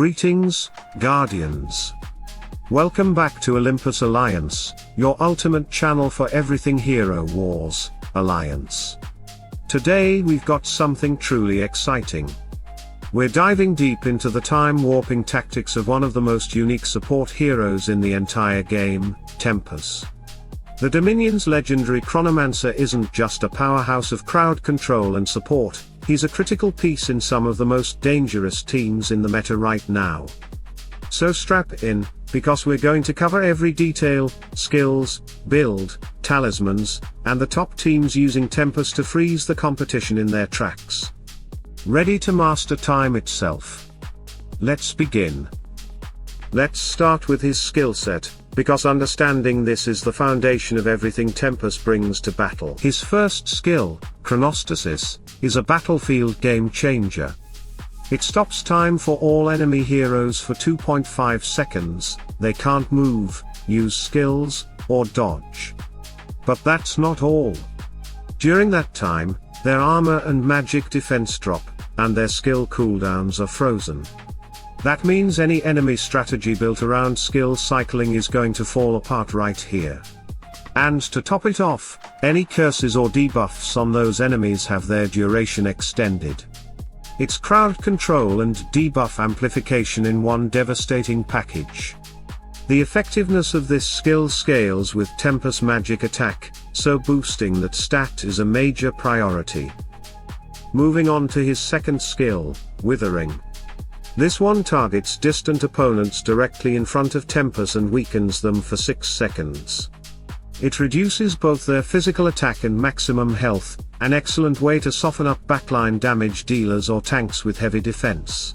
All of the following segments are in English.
Greetings, Guardians. Welcome back to Olympus Alliance, your ultimate channel for everything Hero Wars, Alliance. Today we've got something truly exciting. We're diving deep into the time-warping tactics of one of the most unique support heroes in the entire game, Tempus. The Dominion's legendary chronomancer isn't just a powerhouse of crowd control and support, he's a critical piece in some of the most dangerous teams in the meta right now. So strap in, because we're going to cover every detail, skills, build, talismans, and the top teams using Tempus to freeze the competition in their tracks. Ready to master time itself? Let's begin. Let's start with his skill set, because understanding this is the foundation of everything Tempus brings to battle. His first skill, Chronostasis, is a battlefield game changer. It stops time for all enemy heroes for 2.5 seconds, they can't move, use skills, or dodge. But that's not all. During that time, their armor and magic defense drop, and their skill cooldowns are frozen. That means any enemy strategy built around skill cycling is going to fall apart right here. And to top it off, any curses or debuffs on those enemies have their duration extended. It's crowd control and debuff amplification in one devastating package. The effectiveness of this skill scales with Tempus magic attack, so boosting that stat is a major priority. Moving on to his second skill, Withering. This one targets distant opponents directly in front of Tempus and weakens them for 6 seconds. It reduces both their physical attack and maximum health, an excellent way to soften up backline damage dealers or tanks with heavy defense.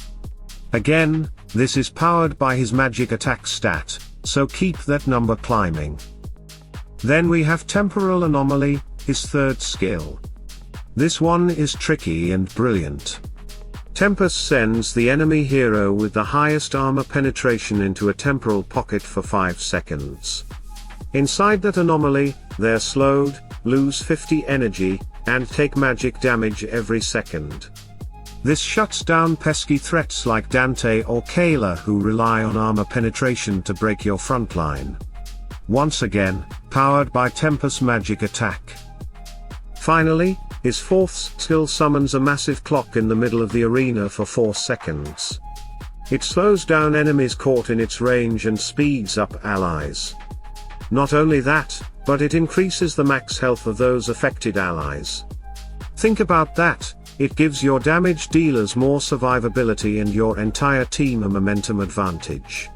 Again, this is powered by his magic attack stat, so keep that number climbing. Then we have Temporal Anomaly, his third skill. This one is tricky and brilliant. Tempus sends the enemy hero with the highest armor penetration into a temporal pocket for 5 seconds. Inside that anomaly, they're slowed, lose 50 energy, and take magic damage every second. This shuts down pesky threats like Dante or Kayla who rely on armor penetration to break your frontline. Once again, powered by Tempus magic attack. Finally, his fourth skill summons a massive clock in the middle of the arena for 4 seconds. It slows down enemies caught in its range and speeds up allies. Not only that, but it increases the max health of those affected allies. Think about that, it gives your damage dealers more survivability and your entire team a momentum advantage.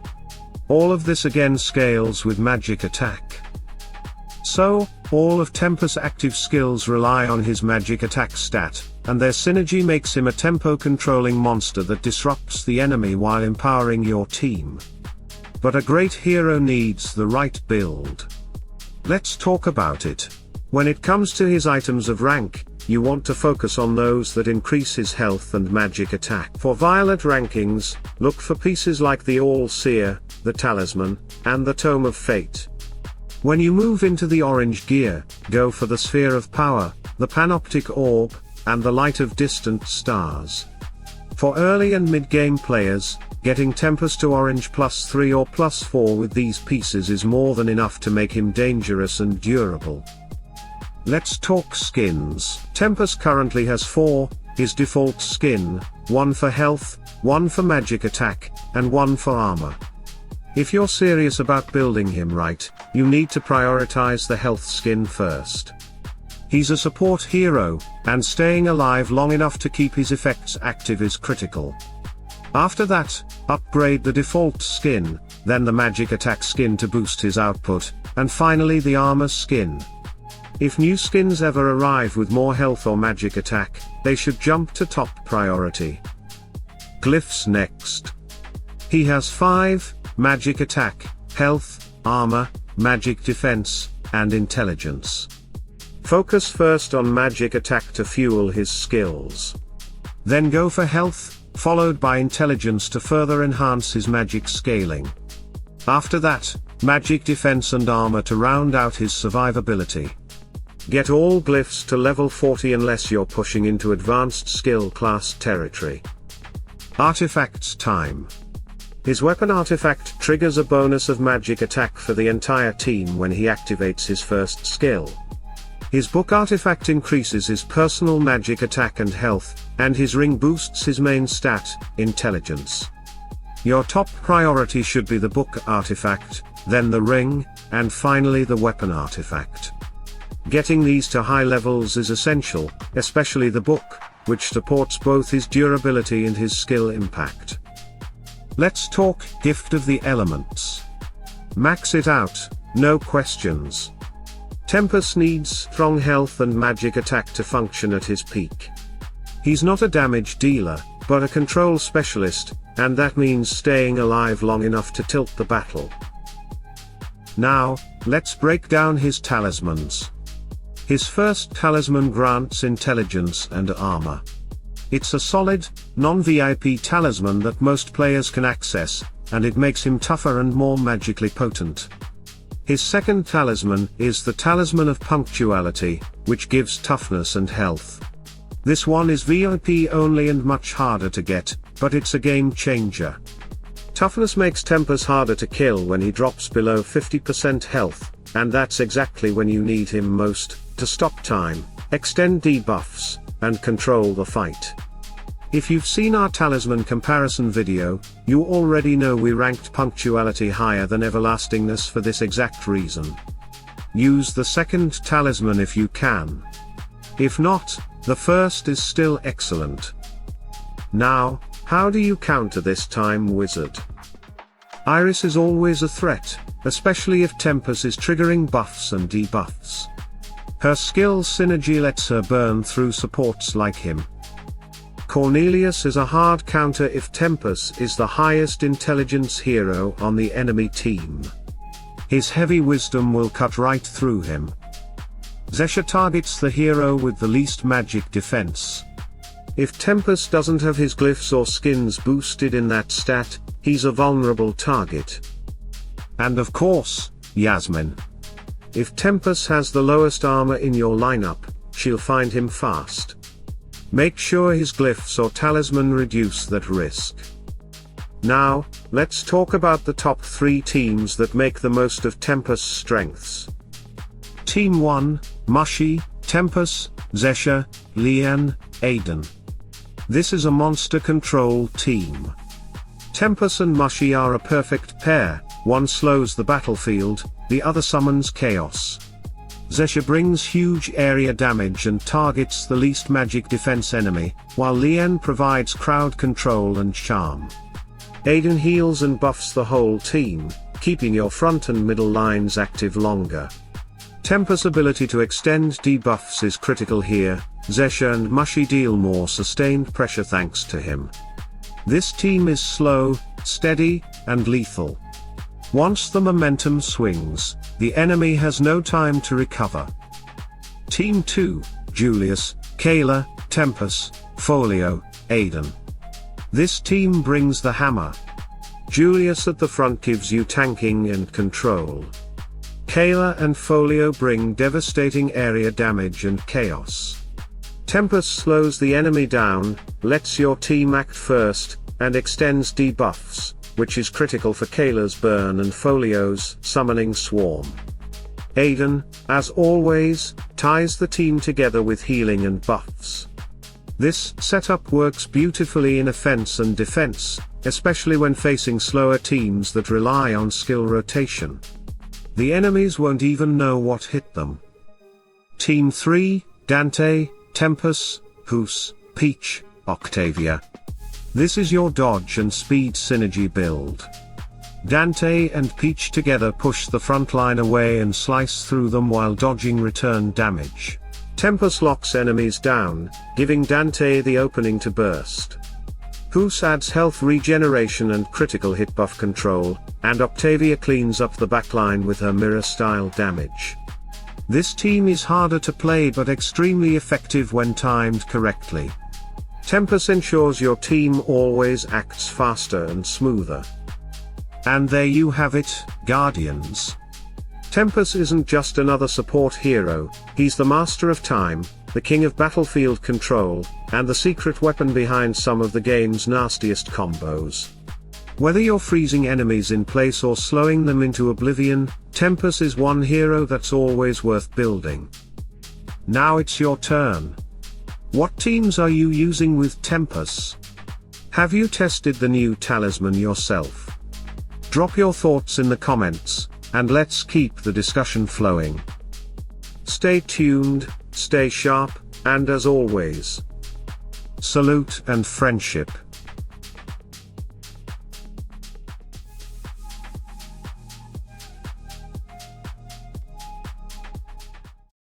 All of this again scales with magic attack. So, all of Tempus' active skills rely on his magic attack stat, and their synergy makes him a tempo-controlling monster that disrupts the enemy while empowering your team. But a great hero needs the right build. Let's talk about it. When it comes to his items of rank, you want to focus on those that increase his health and magic attack. For violet rankings, look for pieces like the All-Seer, the Talisman, and the Tome of Fate. When you move into the orange gear, go for the Sphere of Power, the Panoptic Orb, and the Light of Distant Stars. For early and mid-game players, getting Tempus to orange +3 or +4 with these pieces is more than enough to make him dangerous and durable. Let's talk skins. Tempus currently has 4, his default skin, 1 for health, 1 for magic attack, and 1 for armor. If you're serious about building him right, you need to prioritize the health skin first. He's a support hero, and staying alive long enough to keep his effects active is critical. After that, upgrade the default skin, then the magic attack skin to boost his output, and finally the armor skin. If new skins ever arrive with more health or magic attack, they should jump to top priority. Glyphs next. He has 5, magic attack, health, armor, magic defense, and intelligence. Focus first on magic attack to fuel his skills. Then go for health, followed by intelligence to further enhance his magic scaling. After that, magic defense and armor to round out his survivability. Get all glyphs to level 40 unless you're pushing into advanced skill class territory. Artifacts time. His weapon artifact triggers a bonus of magic attack for the entire team when he activates his first skill. His book artifact increases his personal magic attack and health, and his ring boosts his main stat, intelligence. Your top priority should be the book artifact, then the ring, and finally the weapon artifact. Getting these to high levels is essential, especially the book, which supports both his durability and his skill impact. Let's talk Gift of the Elements. Max it out, no questions. Tempus needs strong health and magic attack to function at his peak. He's not a damage dealer, but a control specialist, and that means staying alive long enough to tilt the battle. Now, let's break down his talismans. His first talisman grants intelligence and armor. It's a solid, non-VIP talisman that most players can access, and it makes him tougher and more magically potent. His second talisman is the Talisman of Punctuality, which gives toughness and health. This one is VIP only and much harder to get, but it's a game changer. Toughness makes Tempus harder to kill when he drops below 50% health, and that's exactly when you need him most, to stop time, extend debuffs, and control the fight. If you've seen our talisman comparison video, you already know we ranked punctuality higher than everlastingness for this exact reason. Use the second talisman if you can. If not, the first is still excellent. Now, how do you counter this time wizard? Iris is always a threat, especially if Tempus is triggering buffs and debuffs. Her skill synergy lets her burn through supports like him. Cornelius is a hard counter if Tempus is the highest intelligence hero on the enemy team. His heavy wisdom will cut right through him. Zesha targets the hero with the least magic defense. If Tempus doesn't have his glyphs or skins boosted in that stat, he's a vulnerable target. And of course, Yasmin. If Tempus has the lowest armor in your lineup, she'll find him fast. Make sure his glyphs or talisman reduce that risk. Now, let's talk about the top 3 teams that make the most of Tempus' strengths. Team 1, Mushy, Tempus, Zesha, Lian, Aiden. This is a monster control team. Tempus and Mushy are a perfect pair, one slows the battlefield, the other summons chaos. Zesha brings huge area damage and targets the least magic defense enemy, while Lian provides crowd control and charm. Aiden heals and buffs the whole team, keeping your front and middle lines active longer. Tempus' ability to extend debuffs is critical here. Zesha and Mushy deal more sustained pressure thanks to him. This team is slow, steady, and lethal. Once the momentum swings, the enemy has no time to recover. Team 2, Julius, Kayla, Tempus, Folio, Aiden. This team brings the hammer. Julius at the front gives you tanking and control. Kayla and Folio bring devastating area damage and chaos. Tempus slows the enemy down, lets your team act first, and extends debuffs, which is critical for Kayla's burn and Folio's summoning swarm. Aiden, as always, ties the team together with healing and buffs. This setup works beautifully in offense and defense, especially when facing slower teams that rely on skill rotation. The enemies won't even know what hit them. Team 3, Dante, Tempus, Hus, Peach, Octavia. This is your dodge and speed synergy build. Dante and Peach together push the front line away and slice through them while dodging return damage. Tempus locks enemies down, giving Dante the opening to burst. Hus adds health regeneration and critical hit buff control, and Octavia cleans up the backline with her mirror-style damage. This team is harder to play but extremely effective when timed correctly. Tempus ensures your team always acts faster and smoother. And there you have it, Guardians. Tempus isn't just another support hero, he's the master of time, the king of battlefield control, and the secret weapon behind some of the game's nastiest combos. Whether you're freezing enemies in place or slowing them into oblivion, Tempus is one hero that's always worth building. Now it's your turn. What teams are you using with Tempus? Have you tested the new talisman yourself? Drop your thoughts in the comments, and let's keep the discussion flowing. Stay tuned, stay sharp, and as always, salute and friendship.